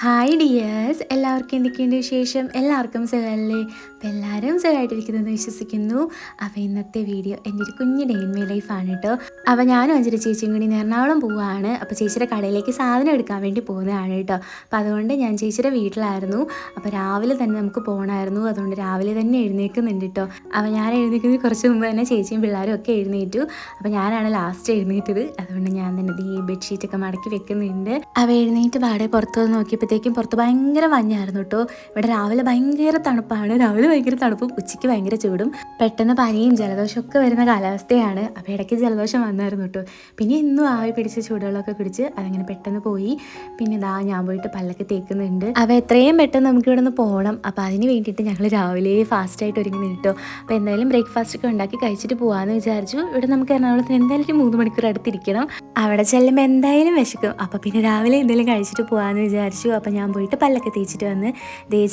Hi dears, എല്ലാവർക്കും എന്തൊക്കെയുണ്ട് വിശേഷം? എല്ലാവർക്കും സുഖമല്ലേ? അപ്പോൾ എല്ലാവരും സുഖമായിട്ടിരിക്കുന്നതെന്ന് വിശ്വസിക്കുന്നു. അപ്പോൾ ഇന്നത്തെ വീഡിയോ എൻ്റെ ഒരു കുഞ്ഞ് ഡേ ഇൻ മൈ ലൈഫാണ് കേട്ടോ. അപ്പോൾ ഞാനും അഞ്ചര ചേച്ചിയും കൂടി എറണാകുളം പോവുകയാണ്. അപ്പോൾ ചേച്ചിയുടെ കടയിലേക്ക് സാധനം എടുക്കാൻ വേണ്ടി പോകുന്നതാണ് കേട്ടോ. അപ്പോൾ അതുകൊണ്ട് ഞാൻ ചേച്ചിയുടെ വീട്ടിലായിരുന്നു. അപ്പോൾ രാവിലെ തന്നെ നമുക്ക് പോകണമായിരുന്നു. അതുകൊണ്ട് രാവിലെ തന്നെ എഴുന്നേൽക്കുന്നുണ്ട് കേട്ടോ. അപ്പോൾ ഞാൻ എഴുന്നേൽക്കുന്നത് കുറച്ച് മുമ്പ് തന്നെ ചേച്ചിയും പിള്ളേരും ഒക്കെ എഴുന്നേറ്റു. അപ്പോൾ ഞാനാണ് ലാസ്റ്റ് എഴുന്നേറ്റത്. അതുകൊണ്ട് ഞാൻ തന്നെ ഈ ബെഡ്ഷീറ്റൊക്കെ മടക്കി വെക്കുന്നുണ്ട്. അപ്പോൾ എഴുന്നേറ്റ് പാടെ പുറത്ത് വന്ന് നോക്കിയപ്പോഴത്തേക്കും പുറത്ത് ഭയങ്കര മഞ്ഞായിരുന്നു കേട്ടോ. ഇവിടെ രാവിലെ ഭയങ്കര തണുപ്പാണ്. രാവിലെ ഭയങ്കര തണുപ്പും ഉച്ചയ്ക്ക് ഭയങ്കര ചൂടും. പെട്ടെന്ന് പനിയും ജലദോഷവും ഒക്കെ വരുന്ന കാലാവസ്ഥയാണ്. അപ്പോൾ ഇടയ്ക്ക് ജലദോഷം വന്നായിരുന്നു കേട്ടോ. പിന്നെ ഇന്നും ആവി പിടിച്ച് ചൂടുവെള്ളമൊക്കെ കുടിച്ച് അതങ്ങനെ പെട്ടെന്ന് പോയി. പിന്നെ ഞാൻ പോയിട്ട് പല്ലൊക്കെ തേക്കുന്നുണ്ട്. അപ്പോൾ എത്രയും പെട്ടെന്ന് നമുക്ക് ഇവിടെ നിന്ന് പോകണം. അപ്പോൾ അതിന് വേണ്ടിയിട്ട് ഞങ്ങൾ രാവിലെ ഫാസ്റ്റായിട്ട് ഒരുങ്ങി കേട്ടോ. അപ്പോൾ എന്തായാലും ബ്രേക്ക്ഫാസ്റ്റ് ഒക്കെ ഉണ്ടാക്കി കഴിച്ചിട്ട് പോകാമെന്ന് വിചാരിച്ചു. ഇവിടെ നമുക്ക് എറണാകുളത്തിന് എന്തായാലും 3 മണിക്കൂർ അടുത്തിരിക്കണം. അവിടെ ചെല്ലുമ്പോൾ എന്തായാലും വിശക്കും. അപ്പോൾ പിന്നെ രാവിലെ എന്തെങ്കിലും കഴിച്ചിട്ട് പോകാമെന്ന് വിചാരിച്ചു. അപ്പോൾ ഞാൻ പോയിട്ട് പല്ലൊക്കെ തേച്ചിട്ട് വന്ന്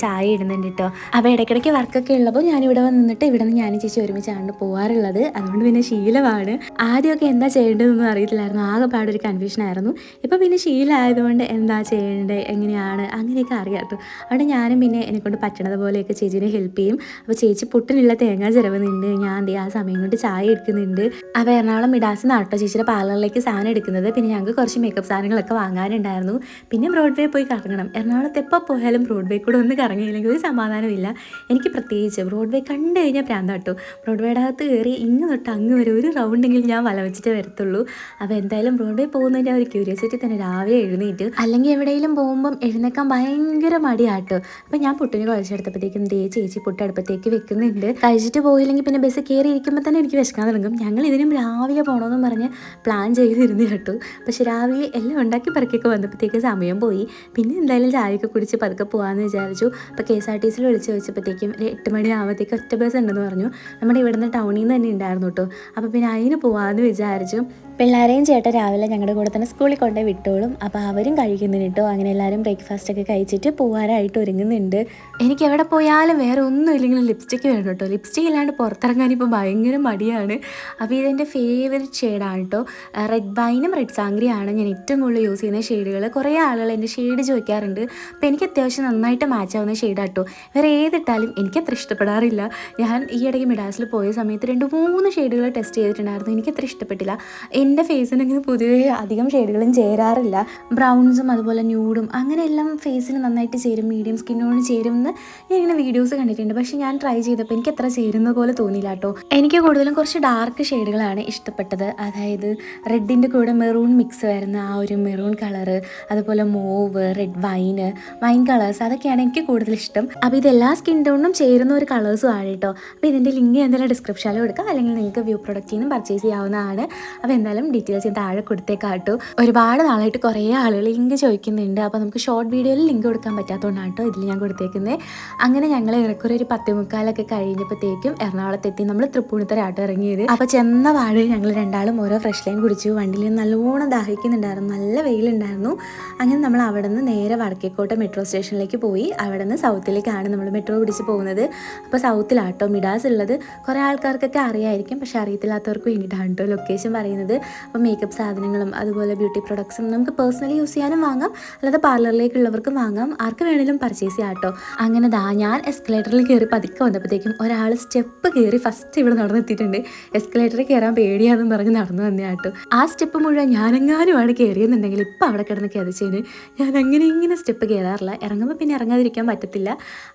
ചായ ഇടുന്നുണ്ട് കേട്ടോ. അപ്പോൾ ഇടയ്ക്കിടയ്ക്ക് വർക്കൊക്കെ ഉള്ളപ്പോൾ ഞാനിവിടെ വന്നിട്ട് ഇവിടെ നിന്ന് ഞാനും ചേച്ചി ഒരുമിച്ചാണ് പോകാറുള്ളത്. അതുകൊണ്ട് പിന്നെ ശീലമാണ്. ആദ്യമൊക്കെ എന്താ ചെയ്യേണ്ടതെന്നൊന്നും അറിയത്തില്ലായിരുന്നു. ആകെപ്പാടൊരു കൺഫ്യൂഷനായിരുന്നു. ഇപ്പോൾ പിന്നെ ശീലമായതുകൊണ്ട് എന്താ ചെയ്യേണ്ടത്, എങ്ങനെയാണ് അങ്ങനെയൊക്കെ അറിയാം കേട്ടോ. അവിടെ ഞാനും പിന്നെ എന്നെക്കൊണ്ട് പറ്റണത് പോലെയൊക്കെ ചേച്ചീനെ ഹെൽപ്പ് ചെയ്യും. അപ്പോൾ ചേച്ചി പുട്ടിനുള്ള തേങ്ങ ചിരവുന്നുണ്ട്. ഞാൻ ആ സമയം കൊണ്ട് ചായ എടുക്കുന്നുണ്ട്. അപ്പോൾ എറണാകുളം മിഡാസ് നാട്ടോ ചേച്ചിയുടെ പാർലറിലേക്ക് സാധനം എടുക്കുന്നത്. പിന്നെ ഞങ്ങൾക്ക് കുറച്ച് മേക്കപ്പ് സാധനങ്ങളൊക്കെ വാങ്ങാനുണ്ടായിരുന്നു. പിന്നെ ബ്രോഡ്വേ പോയി കറങ്ങണം. എറണാകുളത്ത് എപ്പോൾ പോയാലും ബ്രോഡ്വേ കൂടെ ഒന്ന് കറങ്ങിയില്ലെങ്കിൽ ഒരു സമാധാനമില്ല. എനിക്ക് പ്രത്യേകിച്ച് ബ്രോഡ്വേ കണ്ടു കഴിഞ്ഞാൽ പ്രാന്താട്ടോ. ബ്രോഡ്വേയുടെ അകത്ത് കയറി ഇങ്ങ് തൊട്ട് അങ്ങ് വരെ ഒരു റൗണ്ടെങ്കിലും ഞാൻ വല വെച്ചിട്ടേ വരത്തുള്ളൂ. അപ്പോൾ എന്തായാലും ബ്രോഡ്വേ പോകുന്നതിൻ്റെ ഒരു ക്യൂരിയോസിറ്റി തന്നെ രാവിലെ എഴുന്നേറ്റ്. അല്ലെങ്കിൽ എവിടെയെങ്കിലും പോകുമ്പം എഴുന്നേക്കാൻ ഭയങ്കര മടിയാട്ടോ. അപ്പോൾ ഞാൻ പുട്ടിന് കുഴച്ചെടുത്തപ്പോഴത്തേക്കും ചേച്ചി പുട്ട് അടുപ്പത്തേക്ക് വെക്കുന്നുണ്ട്. കഴിച്ചിട്ട് പോയില്ലെങ്കിൽ പിന്നെ ബസ് കയറി ഇരിക്കുമ്പോൾ തന്നെ എനിക്ക് വിശക്കാൻ തുടങ്ങും. ഞങ്ങൾ ഇതിനും രാവിലെ പോകണമെന്ന് പറഞ്ഞ് പ്ലാൻ ചെയ്തിരുന്നു കേട്ടോ. പക്ഷെ രാവിലെ എല്ലാം ഉണ്ടാക്കി പറക്കൊക്കെ വന്നപ്പോഴത്തേക്ക് സമയം പോയി. പിന്നെ എന്തായാലും ചായയൊക്കെ കുടിച്ച് പതുക്കെ പോകാമെന്ന് വിചാരിച്ചു. അപ്പോൾ KSRTC വിളിച്ച് വെച്ചപ്പോഴത്തേക്കും 8 മണി ആകുമ്പോഴത്തേക്ക് ഒറ്റ ബസ് ഉണ്ടെന്ന് പറഞ്ഞു. നമ്മുടെ ഇവിടുന്ന് ടൗണിൽ നിന്ന് തന്നെ ഉണ്ടായിരുന്നു കേട്ടോ. അപ്പോൾ പിന്നെ അതിന് പോകാമെന്ന് വിചാരിച്ചു. പിള്ളേരെയും ചേട്ടൻ രാവിലെ ഞങ്ങളുടെ കൂടെ തന്നെ സ്കൂളിൽ കൊണ്ടുപോയി വിട്ടോളും. അപ്പോൾ അവരും കഴിക്കുന്നുണ്ട് കേട്ടോ. അങ്ങനെ എല്ലാവരും ബ്രേക്ക്ഫാസ്റ്റൊക്കെ കഴിച്ചിട്ട് പോകാനായിട്ട് ഒരുങ്ങുന്നുണ്ട്. എനിക്ക് എവിടെ പോയാലും വേറെ ഒന്നും ഇല്ലെങ്കിലും ലിപ്സ്റ്റിക്ക് വേണം കേട്ടോ. ലിപ്സ്റ്റിക്ക് ഇല്ലാണ്ട് പുറത്തിറങ്ങാൻ ഇപ്പോൾ ഭയങ്കര മടിയാണ്. അപ്പോൾ ഇതെൻ്റെ ഫേവറേറ്റ് ഷെയ്ഡാണ് കേട്ടോ. റെഡ് വൈനും റെഡ് സാങ്ക്രിയാണ് ഞാൻ ഏറ്റവും കൂടുതൽ യൂസ് ചെയ്യുന്ന ഷെയ്ഡുകൾ. കുറേ ആളുകൾ എൻ്റെ ഷെയ്ഡ് ചോദിക്കാറുണ്ട്. അപ്പോൾ എനിക്ക് അത്യാവശ്യം നന്നായിട്ട് മാച്ച് ആവുന്ന ഷെയ്ഡാണ് കേട്ടോ. വേറെ ഏതിട്ടാലും എനിക്കത്ര ഇഷ്ടപ്പെടാറില്ല. ഞാൻ ഈ ഇടയ്ക്ക് മിഡാസിൽ പോയ സമയത്ത് 2-3 ഷെയ്ഡുകൾ ടെസ്റ്റ് ചെയ്തിട്ടുണ്ടായിരുന്നു. എനിക്കത്ര ഇഷ്ടപ്പെട്ടില്ല. എൻ്റെ ഫേസിനങ്ങനെ പൊതുവേ അധികം ഷെയ്ഡുകളും ചേരാറില്ല. ബ്രൗൺസും അതുപോലെ ന്യൂഡും അങ്ങനെയെല്ലാം ഫേസിന് നന്നായിട്ട് ചേരും, മീഡിയം സ്കിന്നോട് ചേരും എന്ന് ഞാൻ ഇങ്ങനെ വീഡിയോസ് കണ്ടിട്ടുണ്ട്. പക്ഷേ ഞാൻ ട്രൈ ചെയ്തപ്പോൾ എനിക്ക് അത്ര ചേരുന്ന പോലെ തോന്നിയില്ല കേട്ടോ. എനിക്ക് കൂടുതലും കുറച്ച് ഡാർക്ക് ഷെയ്ഡുകളാണ് ഇഷ്ടപ്പെട്ടത്. അതായത് റെഡിൻ്റെ കൂടെ മെറൂൺ മിക്സ് വരുന്ന ആ ഒരു മെറൂൺ കളറ്, അതുപോലെ മോവ്, റെഡ് വൈൻ കളേഴ്സ്, അതൊക്കെയാണ് എനിക്ക് കൂടുതൽ ഇഷ്ടം. അപ്പോൾ ഇതെല്ലാ സ്കിൻ ടോണിനും ചേരുന്ന ഒരു കളേഴ്സും ആണ് കേട്ടോ. അപ്പോൾ ഇതിൻ്റെ ലിങ്ക് എന്തെങ്കിലും ഡിസ്ക്രിപ്ഷനിൽ കൊടുക്കാം, അല്ലെങ്കിൽ നിങ്ങൾക്ക് വ്യൂ പ്രൊഡക്റ്റിൽ നിന്നും പർച്ചേസ് ചെയ്യാവുന്നതാണ്. അപ്പോൾ എന്തായാലും ഡീറ്റെയിൽസ് ഞാൻ താഴെ കൊടുത്തേക്കാട്ടോ. ഒരുപാട് നാളായിട്ട് കുറേ ആളുകൾ ലിങ്ക് ചോദിക്കുന്നുണ്ട്. അപ്പോൾ നമുക്ക് ഷോർട്ട് വീഡിയോയിൽ ലിങ്ക് കൊടുക്കാൻ പറ്റാത്തതുകൊണ്ടാണ് കേട്ടോ ഇതിൽ ഞാൻ കൊടുത്തേക്കുന്നത്. അങ്ങനെ ഞങ്ങൾ ഏറെക്കുറെ ഒരു 10:45 കഴിഞ്ഞപ്പോഴത്തേക്കും എറണാകുളത്തെത്തി. നമ്മൾ തൃപ്പൂണിത്തറ ഇറങ്ങിയത്. അപ്പോൾ ചെന്ന പാട് ഞങ്ങൾ രണ്ടാളും ഓരോ ഫ്രഷ് ലൈൻ കുടിച്ചു. വണ്ടിയിൽ നല്ലോണം ദാഹിക്കുന്നുണ്ടായിരുന്നു, നല്ല വെയിലുണ്ടായിരുന്നു. അങ്ങനെ നമ്മൾ അവിടെ നിന്ന് നേരെ വടക്കേക്കോട്ട മെട്രോ സ്റ്റേഷനിലേക്ക് പോയി. അവിടെ നിന്ന് സൗത്തിലേക്കാണ് നമ്മൾ മെട്രോ പിടിച്ച് പോകുന്നത്. അപ്പോൾ സൗത്തിലാട്ടോ മിഡാസ് ഉള്ളത്. കുറേ ആൾക്കാർക്കൊക്കെ അറിയായിരിക്കും, പക്ഷേ അറിയത്തില്ലാത്തവർക്ക് വേണ്ടിയിട്ടാണ് കേട്ടോ ലൊക്കേഷൻ പറയുന്നത്. അപ്പോൾ മേക്കപ്പ് സാധനങ്ങളും അതുപോലെ ബ്യൂട്ടി പ്രൊഡക്ട്സും നമുക്ക് പേഴ്സണലി യൂസ് ചെയ്യാനും വാങ്ങാം, അല്ലാതെ പാർലറിലേക്കുള്ളവർക്കും വാങ്ങാം, ആർക്ക് വേണമെങ്കിലും പർച്ചേസ് ചെയ്യാം കേട്ടോ. അങ്ങനെ ഞാൻ എസ്കലേറ്ററിൽ കയറി പതുക്കെ വന്നപ്പോഴത്തേക്കും ഒരാൾ സ്റ്റെപ്പ് കയറി ഫസ്റ്റ് ഇവിടെ നടന്നെത്തിയിട്ടുണ്ട്. എസ്കലേറ്ററിൽ കയറാൻ പേടിയാണെന്ന് പറഞ്ഞ് നടന്നു വന്നേ കേട്ടോ. ആ സ്റ്റെപ്പ് മുഴുവൻ ഞാനെങ്ങാനുമാണ് കയറിയെന്നുണ്ടെങ്കിൽ ഇപ്പം അവിടെ കിടന്ന് കിതച്ചതിന് ഞാൻ അങ്ങനെ ഇങ്ങനെ സ്റ്റെപ്പ് കയറാറില്ല. ഇറങ്ങുമ്പോൾ പിന്നെ ഇറങ്ങാതിരിക്കാൻ പറ്റത്തില്ല.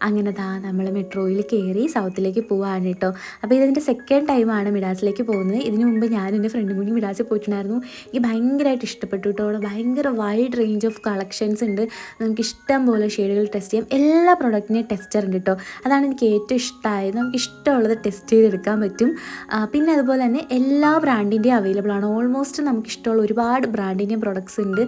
അങ്ങനെ നമ്മൾ മെട്രോയിൽ കയറി സൗത്തിലേക്ക് പോവാണ് കേട്ടോ. അപ്പോൾ ഇതിൻ്റെ സെക്കൻഡ് ടൈമാണ് മിഡാസിലേക്ക് പോകുന്നത്. ഇതിനു മുമ്പ് ഞാൻ എൻ്റെ ഫ്രണ്ടും കൂടി മിഡാസിൽ പോയിട്ടുണ്ടായിരുന്നു. എനിക്ക് ഭയങ്കരമായിട്ട് ഇഷ്ടപ്പെട്ടു കേട്ടോ. അവിടെ ഭയങ്കര വൈഡ് റേഞ്ച് ഓഫ് കളക്ഷൻസ് ഉണ്ട്. നമുക്ക് ഇഷ്ടം പോലെ ഷെയ്ഡുകൾ ടെസ്റ്റ് ചെയ്യാം. എല്ലാ പ്രൊഡക്റ്റിനെയും ടെസ്റ്റർ ഉണ്ട് കേട്ടോ. അതാണ് എനിക്ക് ഏറ്റവും ഇഷ്ടമായത്. നമുക്ക് ഇഷ്ടമുള്ളത് ടെസ്റ്റ് ചെയ്തെടുക്കാൻ പറ്റും. പിന്നെ അതുപോലെ തന്നെ എല്ലാ ബ്രാൻഡിൻ്റെയും അവൈലബിൾ ആണ്. ഓൾമോസ്റ്റ് നമുക്ക് ഇഷ്ടമുള്ള ഒരുപാട് ബ്രാൻഡിൻ്റെയും പ്രൊഡക്ട്സ് ഉണ്ട്.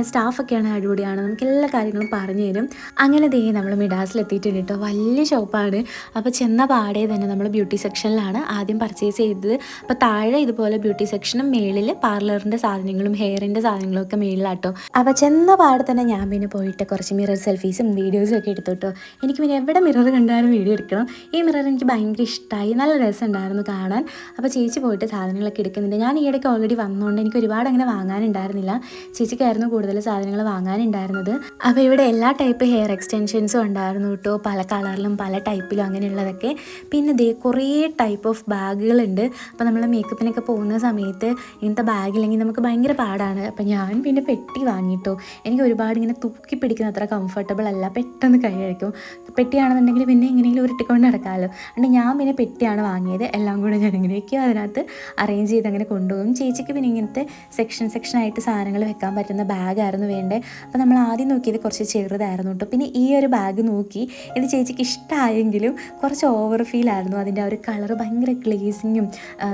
സ്റ്റാഫൊക്കെയാണ് അടിപൊളിയാണ്, നമുക്ക് എല്ലാ കാര്യങ്ങളും പറഞ്ഞു തരും. അങ്ങനെ നമ്മൾ മിഡാസിലെത്തിയിട്ടുണ്ട് കേട്ടോ. വലിയ ഷോപ്പാണ്. അപ്പോൾ ചെന്ന പാടെ തന്നെ നമ്മൾ ബ്യൂട്ടി സെക്ഷനിലാണ് ആദ്യം പർച്ചേസ് ചെയ്തത്. അപ്പോൾ താഴെ ഇതുപോലെ ബ്യൂട്ടി സെക്ഷനും മേളിൽ മേളിൽ പാർലറിൻ്റെ സാധനങ്ങളും ഹെയറിൻ്റെ സാധനങ്ങളും ഒക്കെ മേളിലാട്ടോ. അപ്പോൾ ചെന്ന പാടെ തന്നെ ഞാൻ പിന്നെ പോയിട്ട് കുറച്ച് മിറർ സെൽഫീസും വീഡിയോസും ഒക്കെ എടുത്തു കേട്ടോ. എനിക്ക് പിന്നെ എവിടെ മിറർ കണ്ടാലും വീഡിയോ എടുക്കണം. ഈ മിറർ എനിക്ക് ഭയങ്കര ഇഷ്ടമായി, നല്ല രസമുണ്ടായിരുന്നു കാണാൻ. അപ്പോൾ ചേച്ചി പോയിട്ട് സാധനങ്ങളൊക്കെ എടുക്കുന്നുണ്ട്. ഞാൻ ഈ ഇടയ്ക്ക് ഓൾറെഡി വന്നുകൊണ്ട് എനിക്ക് ഒരുപാട് അങ്ങനെ വാങ്ങാനുണ്ടായിരുന്നില്ല. ചേച്ചിക്കായിരുന്നു കൂടുതൽ സാധനങ്ങൾ വാങ്ങാനുണ്ടായിരുന്നത്. അപ്പോൾ ഇവിടെ എല്ലാ ടൈപ്പ് ഹെയർ എക്സ്റ്റൻഷൻസും ഉണ്ടായിരുന്നു കേട്ടോ, പല കളറിലും പല ടൈപ്പിലും അങ്ങനെയുള്ളതൊക്കെ. പിന്നെ ദേ കുറേ ടൈപ്പ് ഓഫ് ബാഗുകളുണ്ട്. അപ്പോൾ നമ്മൾ മേക്കപ്പിനൊക്കെ പോകുന്ന സമയത്ത് ഇങ്ങനത്തെ ബാഗില്ലെങ്കിൽ നമുക്ക് ഭയങ്കര പാടാണ്. അപ്പോൾ ഞാൻ പിന്നെ പെട്ടി വാങ്ങിയിട്ടോ. എനിക്ക് ഒരുപാട് ഇങ്ങനെ തൂക്കി പിടിക്കുന്ന അത്ര കംഫർട്ടബിൾ അല്ല, പെട്ടെന്ന് കൈ കഴിക്കും. പെട്ടിയാണെന്നുണ്ടെങ്കിൽ പിന്നെ എങ്ങനെയെങ്കിലും ഉരുട്ടിക്കൊണ്ട് നടക്കാമല്ലോ. അതുകൊണ്ട് ഞാൻ പിന്നെ പെട്ടിയാണ് വാങ്ങിയത്. എല്ലാം കൂടെ ഞാൻ എങ്ങനെയൊക്കെയോ അതിനകത്ത് അറേഞ്ച് ചെയ്ത് അങ്ങനെ കൊണ്ടുപോകും. ചേച്ചിക്ക് പിന്നെ ഇങ്ങനത്തെ സെക്ഷനായിട്ട് സാധനങ്ങൾ വെക്കാൻ പറ്റുന്ന ബാഗായിരുന്നു വേണ്ടത്. അപ്പോൾ നമ്മൾ ആദ്യം നോക്കിയത് കുറച്ച് ചെറുതായിരുന്നു കേട്ടോ. പിന്നെ ഈ ഒരു ബാഗ് നോക്കി ഇത് ചേച്ചിക്ക് ഇഷ്ടമായെങ്കിലും കുറച്ച് ഓവർ ഫീലായിരുന്നു. അതിൻ്റെ ആ ഒരു കളർ ഭയങ്കര ഗ്ലേസിങ്ങും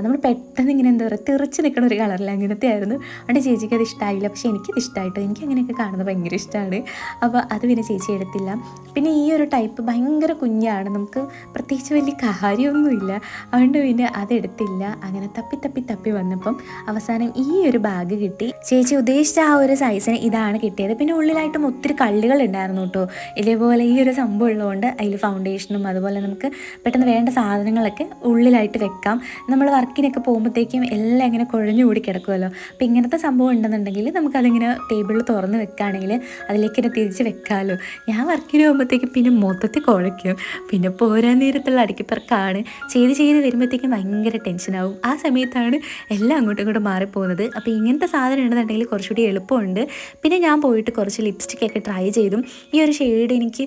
നമ്മൾ പെട്ടെന്ന് ഇങ്ങനെ എന്താ പറയുക തെറിച്ച് നിൽക്കുന്ന ഒരു കളറിൽ അങ്ങനത്തെ ആയിരുന്നു. അതുകൊണ്ട് ചേച്ചിക്ക് അത് ഇഷ്ടമായില്ല. പക്ഷേ എനിക്കത് ഇഷ്ടമായിട്ടോ. എനിക്ക് അങ്ങനെയൊക്കെ കാണുന്നത് ഭയങ്കര ഇഷ്ടമാണ്. അപ്പോൾ അത് പിന്നെ ചേച്ചി എടുത്തില്ല. പിന്നെ ഈ ഒരു ടൈപ്പ് ഭയങ്കര കുഞ്ഞാണ്, നമുക്ക് പ്രത്യേകിച്ച് വലിയ കാര്യമൊന്നുമില്ല. അതുകൊണ്ട് പിന്നെ അതെടുത്തില്ല. അങ്ങനെ തപ്പി വന്നപ്പം അവസാനം ഈ ഒരു ബാഗ് കിട്ടി. ചേച്ചി ഉദ്ദേശിച്ച ആ ഒരു സൈസിന് ഇതാണ് കിട്ടിയത്. പിന്നെ ഉള്ളിലായിട്ടും ഒത്തിരി കള്ളികൾ ഉണ്ടായിരുന്നു കേട്ടോ. ഇതേപോലെ ഈ ഒരു സംഭവം ഉള്ളതുകൊണ്ട് അതിൽ ഫൗണ്ടേഷനും അതുപോലെ നമുക്ക് പെട്ടെന്ന് വേണ്ട സാധനങ്ങളൊക്കെ ഉള്ളിലായിട്ട് വെക്കാം. നമ്മൾ വർക്കിനൊക്കെ പോകുമ്പോഴത്തേക്കും എല്ലാം ഇങ്ങനെ കുഴഞ്ഞുകൂടി കിടക്കുമല്ലോ. അപ്പോൾ ഇങ്ങനത്തെ സംഭവം ഉണ്ടെന്നുണ്ടെങ്കിൽ നമുക്കതിങ്ങനെ ടേബിളിൽ തുറന്ന് വെക്കുകയാണെങ്കിൽ അതിലേക്ക് തന്നെ തിരിച്ച് വെക്കാമല്ലോ. ഞാൻ വർക്കിന് പോകുമ്പോഴത്തേക്കും പിന്നെ മൊത്തത്തിൽ കുഴയ്ക്കും. പിന്നെ പോരാൻ നേരത്തുള്ള അടുക്കിപ്പറക്കാണ്. ചെയ്ത് വരുമ്പോഴത്തേക്കും ഭയങ്കര ടെൻഷനാവും. ആ സമയത്താണ് എല്ലാം അങ്ങോട്ടും ഇങ്ങോട്ടും മാറിപ്പോകുന്നത്. അപ്പോൾ ഇങ്ങനത്തെ സാധനം ഉണ്ടെന്നുണ്ടെങ്കിൽ കുറച്ചുകൂടി എളുപ്പമുണ്ട്. പിന്നെ ഞാൻ പോയിട്ട് കുറച്ച് ലിപ്സ്റ്റിക്കൊക്കെ ട്രൈ ചെയ്തു. ഈ ഒരു ഷെയ്ഡ് എനിക്ക്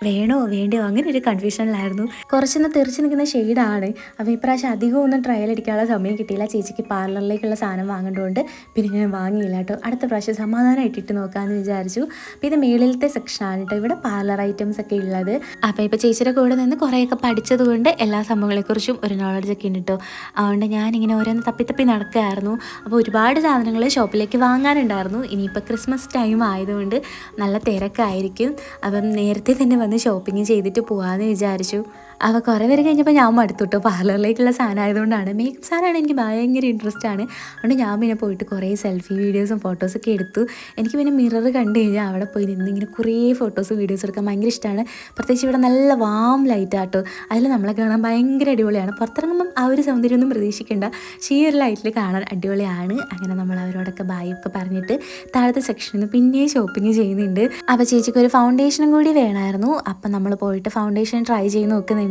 വേണോ വേണ്ടയോ അങ്ങനെ ഒരു കൺഫ്യൂഷനിലായിരുന്നു. കുറച്ചൊന്ന് തെറിച്ച് നിൽക്കുന്ന ഷെയ്ഡാണ്. അപ്പോൾ ഇപ്രാവശ്യം അധികം ഒന്നും ട്രയൽ അടിക്കാനുള്ള സമയം കിട്ടിയില്ല. ചേച്ചിക്ക് പാർലറിലേക്കുള്ള സാധനം വാങ്ങേണ്ടതുകൊണ്ട് പിന്നെ ഞാൻ വാങ്ങിയില്ല കേട്ടോ. അടുത്ത പ്രാവശ്യം സമാധാനമായിട്ട് ഇട്ട് നോക്കാമെന്ന് വിചാരിച്ചു. അപ്പോൾ ഇത് മേളിലത്തെ സെക്ഷനാണ് കേട്ടോ, ഇവിടെ പാർലർ ഐറ്റംസ് ഒക്കെ ഉള്ളത്. അപ്പോൾ ഇപ്പോൾ ചേച്ചിയുടെ കൂടെ നിന്ന് കുറേയൊക്കെ പഠിച്ചതുകൊണ്ട് എല്ലാ സംഭവങ്ങളെക്കുറിച്ചും ഒരു നോളജ് ഒക്കെ ഉണ്ട് കേട്ടോ. അതുകൊണ്ട് ഞാനിങ്ങനെ ഓരോന്ന് തപ്പി നടക്കുകയായിരുന്നു. അപ്പോൾ ഒരുപാട് സാധനങ്ങൾ ഷോപ്പിലേക്ക് വാങ്ങാനുണ്ടായിരുന്നു. ഇനിയിപ്പോൾ ക്രിസ്മസ് ടൈം ആയതുകൊണ്ട് നല്ല തിരക്കായിരിക്കും. അപ്പം നേരത്തെ തന്നെ വന്ന് ഷോപ്പിംഗ് ചെയ്തിട്ട് പോകാമെന്ന് വിചാരിച്ചു. അപ്പോൾ കുറേ പേര് കഴിഞ്ഞപ്പോൾ ഞാൻ മടുത്തുട്ടോ. പാർലറിലേക്കുള്ള സാധനം ആയതുകൊണ്ടാണ്. മേക്കപ്പ് സാധനമാണ് എനിക്ക് ഭയങ്കര ഇൻട്രസ്റ്റ് ആണ്. അതുകൊണ്ട് ഞാൻ പിന്നെ പോയിട്ട് കുറേ സെൽഫി വീഡിയോസും ഫോട്ടോസൊക്കെ എടുത്തു. എനിക്ക് പിന്നെ മിറർ കണ്ടു കഴിഞ്ഞാൽ അവിടെ പോയി നിന്ന് ഇങ്ങനെ കുറേ ഫോട്ടോസും വീഡിയോസും എടുക്കാൻ ഭയങ്കര ഇഷ്ടമാണ്. പ്രത്യേകിച്ച് ഇവിടെ നല്ല വാം ലൈറ്റ് ആട്ടോ, അതിൽ നമ്മളെ കാണാൻ ഭയങ്കര അടിപൊളിയാണ്. പുറത്തിറങ്ങുമ്പം ആ ഒരു സൗന്ദര്യമൊന്നും പ്രതീക്ഷിക്കേണ്ട, ഈ ഒരു ലൈറ്റിൽ കാണാൻ അടിപൊളിയാണ്. അങ്ങനെ നമ്മൾ അവരോടൊക്കെ ബായ് ഒക്കെ പറഞ്ഞിട്ട് താഴത്തെ സെക്ഷനിൽ നിന്ന് പിന്നെയും ഷോപ്പിംഗ് ചെയ്യുന്നുണ്ട്. അപ്പോൾ ചേച്ചിക്ക് ഒരു ഫൗണ്ടേഷനും കൂടി വേണമായിരുന്നു. അപ്പം നമ്മൾ പോയിട്ട് ഫൗണ്ടേഷൻ ട്രൈ ചെയ്ത് നോക്കുന്നുണ്ട്.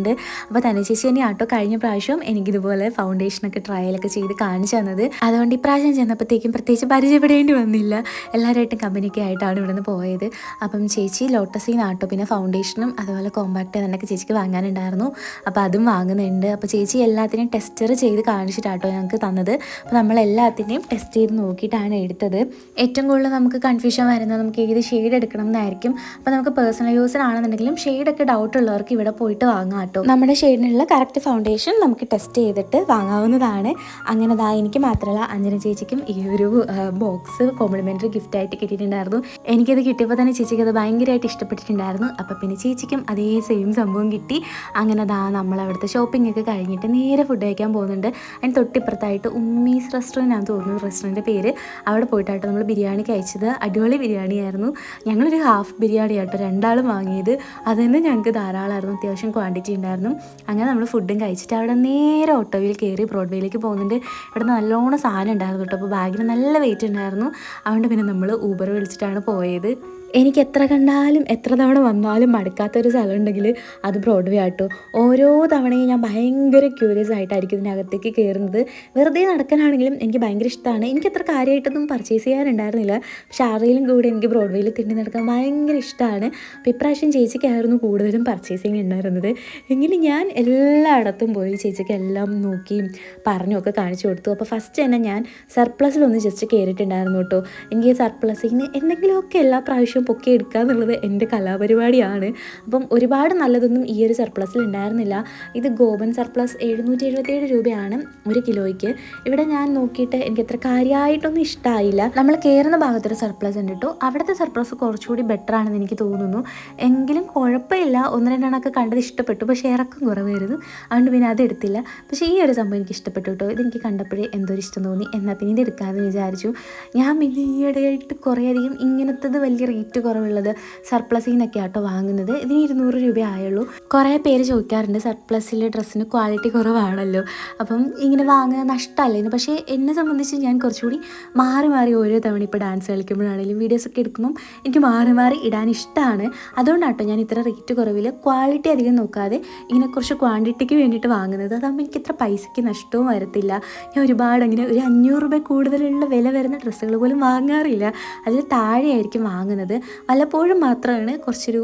അപ്പോൾ തന്നെ ചേച്ചി തന്നെ ആട്ടോ കഴിഞ്ഞ പ്രാവശ്യം എനിക്കിതുപോലെ ഫൗണ്ടേഷനൊക്കെ ട്രയലൊക്കെ ചെയ്ത് കാണിച്ചു തന്നത്. അതുകൊണ്ട് ഇപ്രാവശ്യം ചെന്നപ്പോഴത്തേക്കും പ്രത്യേകിച്ച് പരിചയപ്പെടേണ്ടി വന്നില്ല. എല്ലാവരുമായിട്ടും കമ്പനിയൊക്കെ ആയിട്ടാണ് ഇവിടെ നിന്ന് പോയത്. അപ്പം ചേച്ചി ലോട്ടസിനാട്ടോ പിന്നെ ഫൗണ്ടേഷനും അതുപോലെ കോമ്പാക്റ്റ് എന്നൊക്കെ ചേച്ചിക്ക് വാങ്ങാനുണ്ടായിരുന്നു. അപ്പോൾ അതും വാങ്ങുന്നുണ്ട്. അപ്പോൾ ചേച്ചി എല്ലാത്തിനെയും ടെസ്റ്റർ ചെയ്ത് കാണിച്ചിട്ടാട്ടോ ഞങ്ങൾക്ക് തന്നത്. അപ്പോൾ നമ്മളെല്ലാത്തിനെയും ടെസ്റ്റ് ചെയ്ത് നോക്കിയിട്ടാണ് എടുത്തത്. ഏറ്റവും കൂടുതൽ നമുക്ക് കൺഫ്യൂഷൻ വരുന്നത് നമുക്ക് ഏത് ഷെയ്ഡ് എടുക്കണം എന്നായിരിക്കും. അപ്പോൾ നമുക്ക് പേഴ്സണൽ യൂസിനാണെന്നുണ്ടെങ്കിലും ഷെയ്ഡൊക്കെ ഡൗട്ട് ഉള്ളവർക്ക് ഇവിടെ പോയിട്ട് വാങ്ങാം കേട്ടോ. നമ്മുടെ ഷെയ്ഡിനുള്ള കറക്റ്റ് ഫൗണ്ടേഷൻ നമുക്ക് ടെസ്റ്റ് ചെയ്തിട്ട് വാങ്ങാവുന്നതാണ്. അങ്ങനെ എനിക്ക് മാത്രമല്ല അഞ്ജന ചേച്ചിക്കും ഈ ഒരു ബോക്സ് കോംപ്ലിമെൻ്ററി ഗിഫ്റ്റായിട്ട് കിട്ടിയിട്ടുണ്ടായിരുന്നു. എനിക്കത് കിട്ടിയപ്പോൾ തന്നെ ചേച്ചിക്ക് അത് ഭയങ്കരമായിട്ട് ഇഷ്ടപ്പെട്ടിട്ടുണ്ടായിരുന്നു. അപ്പോൾ പിന്നെ ചേച്ചിക്കും അതേ സെയിം സംഭവം കിട്ടി. അങ്ങനെ നമ്മളവിടുത്തെ ഷോപ്പിംഗ് ഒക്കെ കഴിഞ്ഞിട്ട് നേരെ ഫുഡ് കഴിക്കാൻ പോകുന്നുണ്ട്. അതിന് തൊട്ടിപ്പുറത്തായിട്ട് ഉമ്മീസ് റെസ്റ്റോറൻ്റ് ആണെന്ന് തോന്നുന്നു റെസ്റ്റോറൻറ്റിൻ്റെ പേര്. അവിടെ പോയിട്ടാട്ടോ നമ്മൾ ബിരിയാണി കഴിച്ചത്. അടിപൊളി ബിരിയാണി ആയിരുന്നു. ഞങ്ങളൊരു ഹാഫ് ബിരിയാണി ആട്ടോ രണ്ടാളും വാങ്ങിയത്. അത് തന്നെ ഞങ്ങൾക്ക് ധാരാളമായിരുന്നു, അത്യാവശ്യം ക്വാണ്ടിറ്റി ഉണ്ടായിരുന്നു. അങ്ങനെ നമ്മൾ ഫുഡും കഴിച്ചിട്ട് അവിടെ നേരെ ഓട്ടോയിൽ കയറി ബ്രോഡ്വേയിലേക്ക് പോകുന്നുണ്ട്. ഇവിടെ നല്ലോണം സാധനം ഉണ്ടായിരുന്നു കേട്ടോ. അപ്പോൾ ബാഗിന് നല്ല വെയിറ്റ് ഉണ്ടായിരുന്നു. അതുകൊണ്ട് പിന്നെ നമ്മൾ ഊബർ വിളിച്ചിട്ടാണ് പോയത്. എനിക്ക് എത്ര കണ്ടാലും എത്ര തവണ വന്നാലും മടുക്കാത്തൊരു സ്ഥലം ഉണ്ടെങ്കിൽ അത് ബ്രോഡ്വേ ആട്ടോ. ഓരോ തവണയും ഞാൻ ഭയങ്കര ക്യൂരിയസ് ആയിട്ടായിരിക്കും ഇതിനകത്തേക്ക് കയറുന്നത്. വെറുതെ നടക്കാനാണെങ്കിലും എനിക്ക് ഭയങ്കര ഇഷ്ടമാണ്. എനിക്ക് അത്ര കാര്യമായിട്ടൊന്നും പർച്ചേസ് ചെയ്യാനുണ്ടായിരുന്നില്ല. പക്ഷെ ആരെങ്കിലും കൂടെ എനിക്ക് ബ്രോഡ്വേയിൽ തിണ്ടി നടക്കാൻ ഭയങ്കര ഇഷ്ടമാണ്. അപ്പോൾ ഇപ്രാവശ്യം ചേച്ചിക്കായിരുന്നു കൂടുതലും പർച്ചേസിങ് ഉണ്ടായിരുന്നത്. എങ്കിലും ഞാൻ എല്ലായിടത്തും പോയി ചേച്ചിക്ക് എല്ലാം നോക്കിയും പറഞ്ഞുമൊക്കെ കാണിച്ചു കൊടുത്തു. അപ്പോൾ ഫസ്റ്റ് തന്നെ ഞാൻ സർപ്ലസിലൊന്ന് ജസ്റ്റ് കയറിയിട്ടുണ്ടായിരുന്നു കേട്ടോ. എനിക്ക് സർപ്ലസിന് എന്തെങ്കിലുമൊക്കെ എല്ലാ പ്രാവശ്യവും എങ്ങനെയെങ്കിലും പൊക്കി എടുക്കുക എന്നുള്ളത് എൻ്റെ കലാപരിപാടിയാണ്. അപ്പം ഒരുപാട് നല്ലതൊന്നും ഈ ഒരു സർപ്ലസിൽ ഉണ്ടായിരുന്നില്ല. ഇത് ഗോപൻ സർപ്ലസ് 777 രൂപയാണ് 1 കിലോയ്ക്ക്. ഇവിടെ ഞാൻ നോക്കിയിട്ട് എനിക്ക് അത്ര കാര്യമായിട്ടൊന്നും ഇഷ്ടമായില്ല. നമ്മൾ കയറുന്ന ഭാഗത്തൊരു സർപ്ലസ് ഉണ്ട് കേട്ടോ. അവിടുത്തെ സർപ്ലസ് കുറച്ചുകൂടി ബെറ്റർ ആണെന്ന് എനിക്ക് തോന്നുന്നു. എങ്കിലും കുഴപ്പമില്ല, 1-2 കണ്ടത് ഇഷ്ടപ്പെട്ടു, പക്ഷേ ഇറക്കം കുറവായിരുന്നു, അതുകൊണ്ട് പിന്നെ അത് എടുത്തില്ല. പക്ഷേ ഈ ഒരു സംഭവം എനിക്ക് ഇഷ്ടപ്പെട്ടു കേട്ടോ. ഇതെനിക്ക് കണ്ടപ്പോഴേ എന്തോ ഒരു ഇഷ്ടം തോന്നി, എന്നാൽ പിന്നെ ഇത് എടുക്കാമെന്ന് വിചാരിച്ചു. ഞാൻ പിന്നെ ഈയിടെയായിട്ട് കുറേയധികം ഇങ്ങനത്തത് വലിയ റേറ്റ് കുറവുള്ളത് സർപ്ലസിൽ നിന്നൊക്കെ ആട്ടോ വാങ്ങുന്നത്. ഇതിന് 200 രൂപ ആയുള്ളൂ. കുറേ പേര് ചോദിക്കാറുണ്ട് സർപ്ലസിലെ ഡ്രസ്സിന് ക്വാളിറ്റി കുറവാണല്ലോ, അപ്പം ഇങ്ങനെ വാങ്ങുക നഷ്ടമല്ലേന്ന്. പക്ഷേ എന്നെ സംബന്ധിച്ച് ഞാൻ കുറച്ചുകൂടി മാറി മാറി ഓരോ തവണ ഇപ്പോൾ ഡാൻസ് കളിക്കുമ്പോഴാണെങ്കിലും വീഡിയോസൊക്കെ എടുക്കുമ്പം എനിക്ക് മാറി മാറി ഇടാൻ ഇഷ്ടമാണ്. അതുകൊണ്ടാട്ടോ ഞാൻ ഇത്ര റേറ്റ് കുറവിൽ ക്വാളിറ്റി അധികം നോക്കാതെ ഇങ്ങനെ കുറച്ച് ക്വാണ്ടിറ്റിക്ക് വേണ്ടിയിട്ട് വാങ്ങുന്നത്. അതാകുമ്പോൾ എനിക്ക് ഇത്ര പൈസയ്ക്ക് നഷ്ടവും വരത്തില്ല. ഞാൻ ഒരുപാട് അങ്ങനെ ഒരു 500 രൂപ കൂടുതലുള്ള വില വരുന്ന ഡ്രസ്സുകൾ പോലും വാങ്ങാറില്ല, അതിൽ താഴെയായിരിക്കും വാങ്ങുന്നത്. വല്ലപ്പോഴും മാത്രമാണ് കുറച്ചൊരു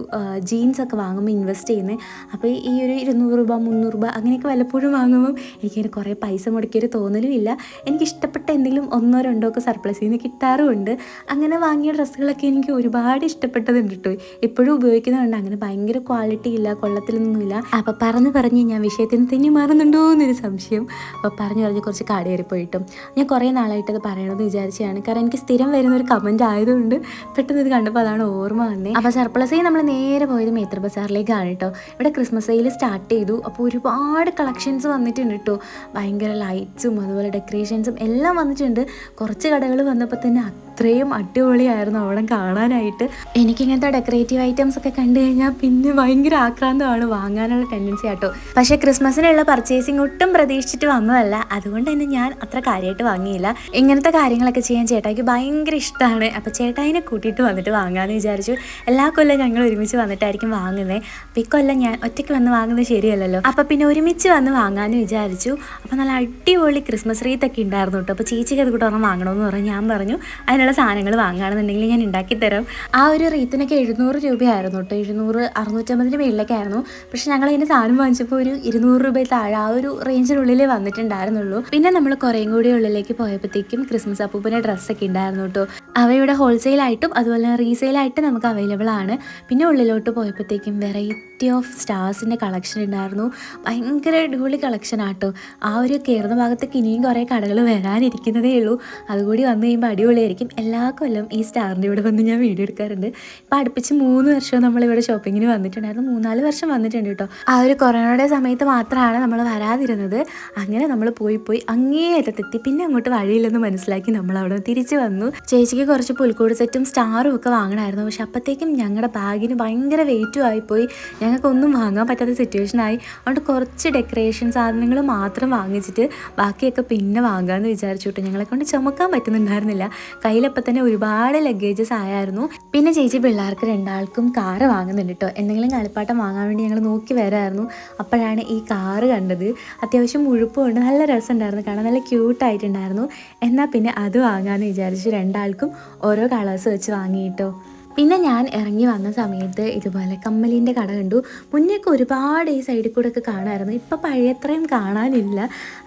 ജീൻസൊക്കെ വാങ്ങുമ്പോൾ ഇൻവെസ്റ്റ് ചെയ്യുന്നത്. അപ്പോൾ ഈ ഒരു 200 രൂപ 300 രൂപ അങ്ങനെയൊക്കെ വല്ലപ്പോഴും വാങ്ങുമ്പം എനിക്കിങ്ങനെ കുറേ പൈസ മുടക്കിയൊരു തോന്നലും ഇല്ല. എനിക്കിഷ്ടപ്പെട്ട എന്തെങ്കിലും 1-2 ഒക്കെ സർപ്ലസിൽ നിന്ന് കിട്ടാറുമുണ്ട്. അങ്ങനെ വാങ്ങിയ ഡ്രസ്സുകളൊക്കെ എനിക്ക് ഒരുപാട് ഇഷ്ടപ്പെട്ടതുണ്ട് കേട്ടോ. എപ്പോഴും ഉപയോഗിക്കുന്നതുകൊണ്ട് അങ്ങനെ ഭയങ്കര ക്വാളിറ്റി ഇല്ല, കൊള്ളത്തിലൊന്നുമില്ല. അപ്പോൾ പറഞ്ഞ് ഞാൻ വിഷയത്തിന് തന്നെ മാറുന്നുണ്ടോ എന്നൊരു സംശയം. അപ്പോൾ പറഞ്ഞ് കുറച്ച് കാടേറി പോയിട്ടും ഞാൻ കുറേ നാളായിട്ട് അത് പറയണമെന്ന് വിചാരിച്ചതാണ്. കാരണം എനിക്ക് സ്ഥിരം വരുന്നൊരു കമൻറ്റ് ആയതുകൊണ്ട് പെട്ടെന്ന് ഇത് കണ്ടപ്പോൾ അതാണ് ഓർമ്മ വന്നേ. അപ്പോൾ സർപ്ലസിൽ നമ്മൾ നേരെ പോയത് മേത്ര ബസാറിലേക്കാണ് കേട്ടോ. ഇവിടെ ക്രിസ്മസ് സെയിൽ സ്റ്റാർട്ട് ചെയ്തു. അപ്പോൾ ഒരുപാട് കളക്ഷൻസ് വന്നിട്ടുണ്ട് കേട്ടോ. ഭയങ്കര ലൈറ്റ്സും അതുപോലെ ഡെക്കറേഷൻസും എല്ലാം വന്നിട്ടുണ്ട്. കുറച്ച് കടകൾ വന്നപ്പോൾ തന്നെ അത്രയും അടിപൊളിയായിരുന്നു അവിടെ കാണാനായിട്ട്. എനിക്കിങ്ങനത്തെ ഡെക്കറേറ്റീവ് ഐറ്റംസ് ഒക്കെ കണ്ടു കഴിഞ്ഞാൽ പിന്നെ ഭയങ്കര ആക്രാന്തമാണ്, വാങ്ങാനുള്ള ടെൻഡൻസി ആട്ടോ. പക്ഷേ ക്രിസ്മസിനുള്ള പർച്ചേസിങ് ഒട്ടും പ്രതീക്ഷിച്ചിട്ട് വന്നതല്ല, അതുകൊണ്ട് തന്നെ ഞാൻ അത്ര കാര്യമായിട്ട് വാങ്ങിയില്ല. ഇങ്ങനത്തെ കാര്യങ്ങളൊക്കെ ചെയ്യാൻ ചേട്ടായിക്ക് ഭയങ്കര ഇഷ്ടമാണ്. അപ്പോൾ ചേട്ടായിനെ കൂട്ടിയിട്ട് വന്നിട്ട് വാങ്ങാമെന്ന് വിചാരിച്ചു. എല്ലാ കൊല്ലം ഞങ്ങൾ ഒരുമിച്ച് വന്നിട്ടായിരിക്കും വാങ്ങുന്നത്. അപ്പോൾ ഇക്കൊല്ലം ഞാൻ ഒറ്റയ്ക്ക് വന്ന് വാങ്ങുന്നത് ശരിയല്ലല്ലോ, അപ്പോൾ പിന്നെ ഒരുമിച്ച് വന്ന് വാങ്ങാമെന്ന് വിചാരിച്ചു. അപ്പോൾ നല്ല അടിപൊളി ക്രിസ്മസ് റീത്തൊക്കെ ഉണ്ടായിരുന്നു കേട്ടോ. അപ്പോൾ ചേച്ചിക്ക് അത് കൂടെ ഒരെണ്ണം വാങ്ങണമെന്ന് പറഞ്ഞു. ഞാൻ പറഞ്ഞു അതിനുള്ള സാധനങ്ങൾ വാങ്ങുകയാണെന്നുണ്ടെങ്കിൽ ഞാൻ ഉണ്ടാക്കിത്തരാം. ആ ഒരു റീത്തിനൊക്കെ 700 രൂപയായിരുന്നു കേട്ടോ. 700 650 മേളിലേക്കായിരുന്നു. പക്ഷെ ഞങ്ങൾ അതിന് സാധനം വാങ്ങിച്ചപ്പോൾ ഒരു 200 രൂപ താഴെ ആ ഒരു റേഞ്ചിനുള്ളിലേ വന്നിട്ടുണ്ടായിരുന്നുള്ളൂ. പിന്നെ നമ്മൾ കുറേയും കൂടി ഉള്ളിലേക്ക് പോയപ്പോഴത്തേക്കും ക്രിസ്മസ് അപ്പൂപ്പൻ്റെ ഡ്രസ്സൊക്കെ ഉണ്ടായിരുന്നു കേട്ടോ. അവയുടെ ഹോൾസെയിലായിട്ടും അതുപോലെ റീസെയിലായിട്ട് നമുക്ക് അവൈലബിൾ ആണ്. പിന്നെ ഉള്ളിലോട്ട് പോയപ്പോഴത്തേക്കും വെറൈറ്റി ഓഫ് സ്റ്റാർസിൻ്റെ കളക്ഷൻ ഉണ്ടായിരുന്നു. ഭയങ്കര അടിപൊളി കളക്ഷൻ ആട്ടോ. ആ ഒരു കയറുന്ന ഭാഗത്തേക്ക് ഇനിയും കുറേ കടകൾ വരാനിരിക്കുന്നതേ ഉള്ളൂ. അതുകൂടി വന്നു കഴിയുമ്പോൾ അടിപൊളിയായിരിക്കും. എല്ലാ കൊല്ലം ഈ സ്റ്റാറിൻ്റെ ഇവിടെ വന്ന് ഞാൻ വീഡിയോ എടുക്കാറുണ്ട്. ഇപ്പം അടുപ്പിച്ച് 3 വർഷം നമ്മളിവിടെ ഷോപ്പിങ്ങിന് വന്നിട്ടുണ്ടായിരുന്നു. 3-4 വർഷം വന്നിട്ടുണ്ട് കേട്ടോ. ആ ഒരു കൊറോണയുടെ സമയത്ത് മാത്രമാണ് നമ്മൾ വരാതിരുന്നത്. അങ്ങനെ നമ്മൾ പോയി അങ്ങേയറ്റത്തെത്തി. പിന്നെ അങ്ങോട്ട് വഴിയില്ലെന്ന് മനസ്സിലാക്കി നമ്മൾ അവിടെ തിരിച്ച് വന്നു. ചേച്ചിക്ക് കുറച്ച് പുൽക്കൂട് സെറ്റും സ്റ്റാറും ഒക്കെ വാങ്ങണമായിരുന്നു. പക്ഷെ അപ്പോഴത്തേക്കും ഞങ്ങളുടെ ബാഗിന് ഭയങ്കര വെയിറ്റും ആയിപ്പോയി. ഞങ്ങൾക്കൊന്നും വാങ്ങാൻ പറ്റാത്ത സിറ്റുവേഷനായി. അതുകൊണ്ട് കുറച്ച് ഡെക്കറേഷൻ സാധനങ്ങൾ മാത്രം വാങ്ങിച്ചിട്ട് ബാക്കിയൊക്കെ പിന്നെ വാങ്ങാമെന്ന് വിചാരിച്ചു കേട്ടോ. ഞങ്ങളെ കൊണ്ട് ചുമക്കാൻ പറ്റുന്നുണ്ടായിരുന്നില്ല. കയ്യിലപ്പം തന്നെ ഒരുപാട് ലഗേജസ് ആയായിരുന്നു. പിന്നെ ചേച്ചി പിള്ളേർക്ക് 2 കാറ് വാങ്ങുന്നുണ്ട് കേട്ടോ. എന്തെങ്കിലും കളിപ്പാട്ടം വാങ്ങാൻ വേണ്ടി ഞങ്ങൾ നോക്കി വരായിരുന്നു. അപ്പോഴാണ് ഈ കാറ് കണ്ടത്. അത്യാവശ്യം മുഴുപ്പുണ്ട്, നല്ല രസമുണ്ടായിരുന്നു കാണാൻ, നല്ല ക്യൂട്ടായിട്ടുണ്ടായിരുന്നു. എന്നാൽ പിന്നെ അത് വാങ്ങാമെന്ന് വിചാരിച്ചു 2 ഓരോ കളേഴ്സ് വെച്ച് വാങ്ങിയിട്ടോ. പിന്നെ ഞാൻ ഇറങ്ങി വന്ന സമയത്ത് ഇതുപോലെ കമ്മലിൻ്റെ കട കണ്ടു. മുന്നേയൊക്കെ ഒരുപാട് ഈ സൈഡിൽ കൂടെ ഒക്കെ കാണാമായിരുന്നു. ഇപ്പം പഴയത്രയും കാണാനില്ല.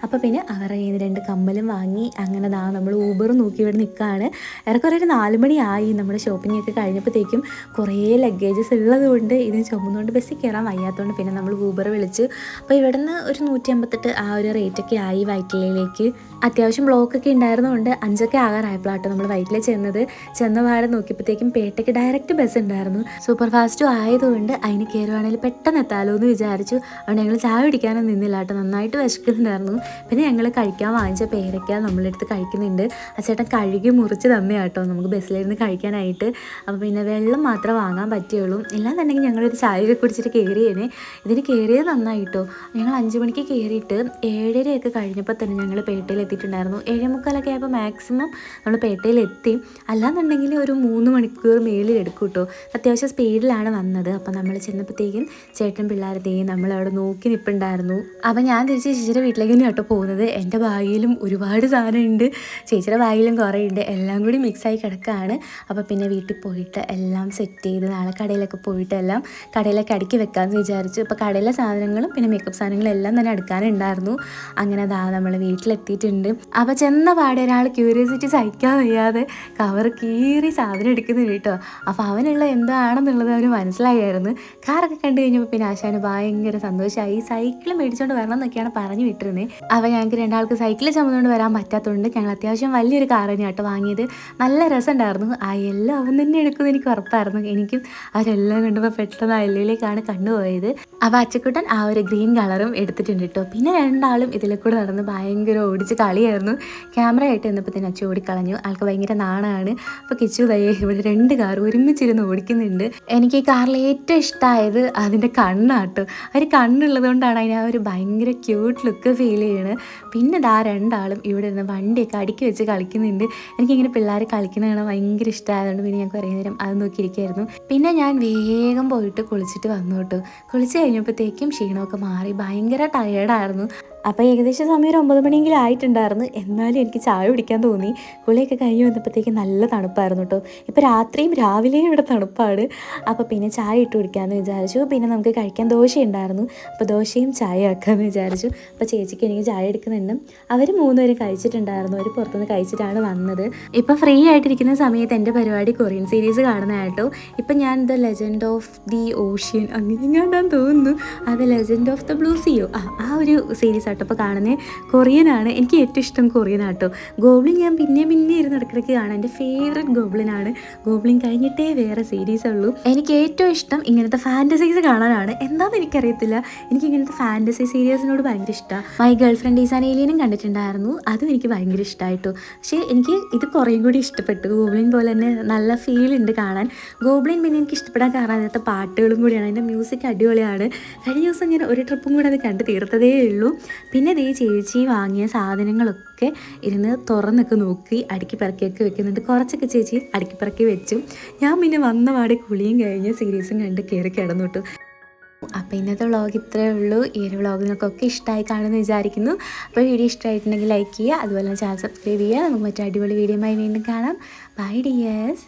അപ്പോൾ പിന്നെ അവരുടെ കയ്യിൽ നിന്ന് 2 കമ്മലും വാങ്ങി. അങ്ങനെ നമ്മൾ ഊബർ നോക്കി ഇവിടെ നിൽക്കുകയാണ്. ഏറെക്കുറെ ഒരു 4 മണിയായി. നമ്മുടെ ഷോപ്പിംഗ് ഒക്കെ കഴിഞ്ഞപ്പോഴത്തേക്കും കുറേ ലഗേജസ് ഉള്ളത് കൊണ്ട് ഇതിന് ചുമന്നുകൊണ്ട് ബസ്സിൽ കയറാൻ വയ്യാത്തതുകൊണ്ട് പിന്നെ നമ്മൾ ഊബർ വിളിച്ചു. അപ്പോൾ ഇവിടെ നിന്ന് ഒരു 158 ആ ഒരു റേറ്റൊക്കെ ആയി. വൈറ്റിലയിലേക്ക് അത്യാവശ്യം ബ്ലോക്കൊക്കെ ഉണ്ടായിരുന്നതുകൊണ്ട് 5 ആകാറായപ്പോഴാട്ടോ നമ്മൾ വൈറ്റില ചെന്ന പാടെ നോക്കിയപ്പോഴത്തേക്കും പേട്ടയ്ക്ക് ഡയറക്റ്റ് ബസ് ഉണ്ടായിരുന്നു. സൂപ്പർ ഫാസ്റ്റും ആയതുകൊണ്ട് അതിന് കയറുവാണെങ്കിൽ പെട്ടെന്ന് എത്താലോ എന്ന് വിചാരിച്ചു. അതുകൊണ്ട് ഞങ്ങൾ ചായ കുടിക്കാനൊന്നും നിന്നില്ല കേട്ടോ. നന്നായിട്ട് വിശക്കുന്നുണ്ടായിരുന്നു. പിന്നെ ഞങ്ങൾ കഴിക്കാൻ വാങ്ങിച്ച പേരയ്ക്ക നമ്മളെടുത്ത് കഴിക്കുന്നുണ്ട്. ആ ചേട്ടൻ കഴുകി മുറിച്ച് തന്നെ കേട്ടോ നമുക്ക് ബസ്സിലിരുന്ന് കഴിക്കാനായിട്ട്. അപ്പോൾ പിന്നെ വെള്ളം മാത്രമേ വാങ്ങാൻ പറ്റുള്ളൂ. ഇല്ലാന്നുണ്ടെങ്കിൽ ഞങ്ങളൊരു ചായയൊക്കെ കുടിച്ചിട്ട് കയറിയേനെ. ഇതിന് കയറിയത് നന്നായിട്ടോ. ഞങ്ങൾ 5 മണിക്ക് കയറിയിട്ട് 7:30 കഴിഞ്ഞപ്പോൾ തന്നെ ഞങ്ങൾ പേട്ടയിൽ എത്തിയിട്ടുണ്ടായിരുന്നു. 7:45 ആയപ്പോൾ മാക്സിമം നമ്മൾ പേട്ടയിലെത്തി. അല്ലാന്നുണ്ടെങ്കിൽ ഒരു 3 മണിക്കൂർ മേളിൽ എടുക്കും കേട്ടോ. അത്യാവശ്യം സ്പീഡിലാണ് വന്നത്. അപ്പോൾ നമ്മൾ ചെന്നപ്പോഴത്തേക്കും ചേട്ടൻ പിള്ളേരത്തെയും നമ്മളവിടെ നോക്കി നിൽപ്പുണ്ടായിരുന്നു. അപ്പോൾ ഞാൻ തിരിച്ച് ചേച്ചിയുടെ വീട്ടിലേക്ക് തന്നെ കേട്ടോ പോകുന്നത്. എൻ്റെ ബാഗിലും ഒരുപാട് സാധനമുണ്ട്, ചേച്ചിയുടെ ബാഗിലും കുറേ ഉണ്ട്. എല്ലാം കൂടി മിക്സായി കിടക്കുകയാണ്. അപ്പോൾ പിന്നെ വീട്ടിൽ പോയിട്ട് എല്ലാം സെറ്റ് ചെയ്ത് നാളെ കടയിലൊക്കെ പോയിട്ട് എല്ലാം കടയിലൊക്കെ അടുക്കി വെക്കാമെന്ന് വിചാരിച്ചു. അപ്പോൾ കടയിലെ സാധനങ്ങളും പിന്നെ മേക്കപ്പ് സാധനങ്ങളും എല്ലാം തന്നെ അടുക്കാനുണ്ടായിരുന്നു. അങ്ങനെ നമ്മൾ വീട്ടിലെത്തിയിട്ടുണ്ട്. അപ്പോൾ ചെന്ന പാടെ ഒരാൾ ക്യൂരിയോസിറ്റി സഹിക്കാൻ വയ്യാതെ കവർ കീറി സാധനം എടുക്കുന്നുണ്ട് കേട്ടോ. അപ്പോൾ അവനുള്ള എന്താണെന്നുള്ളത് അവന് മനസ്സിലായിരുന്നു. കാറൊക്കെ കണ്ടു കഴിഞ്ഞപ്പോൾ പിന്നെ ആശാന് ഭയങ്കര സന്തോഷമായി. സൈക്കിൾ മേടിച്ചുകൊണ്ട് വരണം എന്നൊക്കെയാണ് പറഞ്ഞു വിട്ടിരുന്നത്. അവ ഞങ്ങൾക്ക് രണ്ടാൾക്ക് സൈക്കിൾ ചുമന്നുകൊണ്ട് വരാൻ പറ്റാത്തതുകൊണ്ട് ഞങ്ങൾ അത്യാവശ്യം വലിയൊരു കാർ തന്നെയാട്ടോ വാങ്ങിയത്. നല്ല രസമുണ്ടായിരുന്നു. ആ എല്ലാം അവൻ തന്നെ എടുക്കുമെന്ന് എനിക്ക് ഉറപ്പായിരുന്നു. എനിക്കും അവരെല്ലാം കണ്ടപ്പോൾ പെട്ടെന്ന് ആ എല്ലിലേക്കാണ് കണ്ടുപോയത്. അപ്പോൾ അച്ചക്കുട്ടൻ ആ ഒരു ഗ്രീൻ കളറും എടുത്തിട്ടുണ്ട് കേട്ടോ. പിന്നെ രണ്ടാളും ഇതിലെ കൂടെ നടന്ന് ഭയങ്കര ഓടിച്ച് കളിയായിരുന്നു. ക്യാമറ ആയിട്ട് നിന്നപ്പോൾ അച്ഛൻ ഓടിക്കളഞ്ഞു. ആൾക്ക് ഭയങ്കര നാണമാണ്. അപ്പോൾ കിച്ചു തയ്യേ ഇവിടെ 2 കാർ ഒരുമിച്ചിരുന്ന് ഓടിക്കുന്നുണ്ട്. എനിക്ക് ഈ കാറിൽ ഏറ്റവും ഇഷ്ടമായത് അതിൻ്റെ കണ്ണാട്ടോ. ഒരു കണ്ണുള്ളത് കൊണ്ടാണ് അതിന് ആ ഒരു ഭയങ്കര ക്യൂട്ട് ലുക്ക് ഫീൽ ചെയ്യണത്. പിന്നെ ഇതാ രണ്ടാളും ഇവിടെ ഇരുന്ന് വണ്ടിയൊക്കെ അടുക്കി വെച്ച് കളിക്കുന്നുണ്ട്. എനിക്കിങ്ങനെ പിള്ളേർ കളിക്കുന്ന കാണാൻ ഭയങ്കര ഇഷ്ടമായതുകൊണ്ട് പിന്നെ ഞാൻ കുറേ നേരം അത് നോക്കിയിരിക്കുമായിരുന്നു. പിന്നെ ഞാൻ വേഗം പോയിട്ട് കുളിച്ചിട്ട് വന്നു കേട്ടോ. കുളിച്ച് കഴിഞ്ഞപ്പോഴത്തേക്കും ക്ഷീണമൊക്കെ മാറി ഭയങ്കര ടയേർഡായിരുന്നു. അപ്പോൾ ഏകദേശം സമയം ഒരു 9 മണിയെങ്കിലും ആയിട്ടുണ്ടായിരുന്നു. എന്നാലും എനിക്ക് ചായ കുടിക്കാൻ തോന്നി. കുളിയൊക്കെ കഴിഞ്ഞ് വന്നപ്പോഴത്തേക്ക് നല്ല തണുപ്പായിരുന്നു കേട്ടോ. ഇപ്പോൾ രാത്രിയും രാവിലെയും ഇവിടെ തണുപ്പാണ്. അപ്പോൾ പിന്നെ ചായ ഇട്ട് കുടിക്കാമെന്ന് വിചാരിച്ചു. പിന്നെ നമുക്ക് കഴിക്കാൻ ദോശ ഉണ്ടായിരുന്നു. അപ്പോൾ ദോശയും ചായ ആക്കാമെന്ന് വിചാരിച്ചു. അപ്പോൾ ചേച്ചിക്ക് എനിക്ക് ചായ എടുക്കുന്നുണ്ട്. അവർ 3 പേരും കഴിച്ചിട്ടുണ്ടായിരുന്നു. അവർ പുറത്തുനിന്ന് കഴിച്ചിട്ടാണ് വന്നത്. ഇപ്പോൾ ഫ്രീ ആയിട്ടിരിക്കുന്ന സമയത്ത് എൻ്റെ പരിപാടി കൊറിയൻ സീരീസ് കാണുന്നതായിട്ടോ. ഇപ്പം ഞാൻ the legend of the ocean അങ്ങനെ കണ്ടാൻ തോന്നുന്നു. അത് ലെജൻഡ് ഓഫ് ദ ബ്ലൂ സിയോ ആ ഒരു സീരീസ് ആട്ടോ ഇപ്പോൾ കാണുന്നത്. കൊറിയനാണ്. എനിക്ക് ഏറ്റവും ഇഷ്ടം കൊറിയൻ ആട്ടോ. ഗോബ്ലിൻ ഞാൻ പിന്നെ ഇരുന്ന് ഇടയ്ക്കിടയ്ക്ക് കാണാം. എൻ്റെ ഫേവറേറ്റ് ഗോബ്ലിനാണ്. ഗോബ്ലിൻ കഴിഞ്ഞിട്ടേ വേറെ സീരീസേ ഉള്ളൂ. എനിക്ക് ഏറ്റവും ഇഷ്ടം ഇങ്ങനത്തെ ഫാൻറ്റസീസ് കാണാനാണ്. എന്താണെന്ന് എനിക്കറിയത്തില്ല. എനിക്ക് ഇങ്ങനത്തെ ഫാൻറ്റസി സീരീസിനോട് ഭയങ്കര ഇഷ്ടമാണ്. My girlfriend is an ഏലിയനും കണ്ടിട്ടുണ്ടായിരുന്നു. അതും എനിക്ക് ഭയങ്കര ഇഷ്ടമായിട്ടോ. പക്ഷേ എനിക്ക് ഇത് കുറേയും കൂടി ഇഷ്ടപ്പെട്ടു. ഗോബ്ലിൻ പോലെ തന്നെ നല്ല ഫീൽ ഉണ്ട് കാണാൻ. ഗോബ്ലിൻ പിന്നെ എനിക്ക് ഇഷ്ടപ്പെടാൻ കാരണം അതിനകത്തെ പാട്ടുകളും കൂടിയാണ്. അതിൻ്റെ മ്യൂസിക് അടിപൊളിയാണ്. കഴിഞ്ഞ ദിവസം ഞാൻ ഒരു ട്രിപ്പും കൂടെ അത് കണ്ട് തീർത്തതേ ഉള്ളൂ. പിന്നെ ദേ ചേച്ചി വാങ്ങിയ സാധനങ്ങളൊക്കെ ഇരുന്ന് തുറന്നൊക്കെ നോക്കി അടുക്കി പറക്കിയൊക്കെ വെക്കുന്നുണ്ട്. കുറച്ചൊക്കെ ചേച്ചി അടുക്കി പറക്കി വെച്ചു. ഞാൻ പിന്നെ വന്ന പാടെ കുളിയും കഴിഞ്ഞ് സീരീസും കണ്ട് കയറി കിടന്നു കേട്ടു. അപ്പോൾ ഇന്നത്തെ വ്ളോഗ് ഇത്രയേ ഉള്ളൂ. ഈ ഒരു വ്ളോഗ് നിങ്ങൾക്കൊക്കെ ഇഷ്ടമായി കാണുമെന്ന് വിചാരിക്കുന്നു. അപ്പോൾ വീഡിയോ ഇഷ്ടമായിട്ടുണ്ടെങ്കിൽ ലൈക്ക് ചെയ്യുക. അതുപോലെ ചാനൽ സബ്സ്ക്രൈബ് ചെയ്യുക. നമുക്ക് മറ്റു അടിപൊളി വീഡിയോയുമായി വീണ്ടും കാണാം. Bye dears.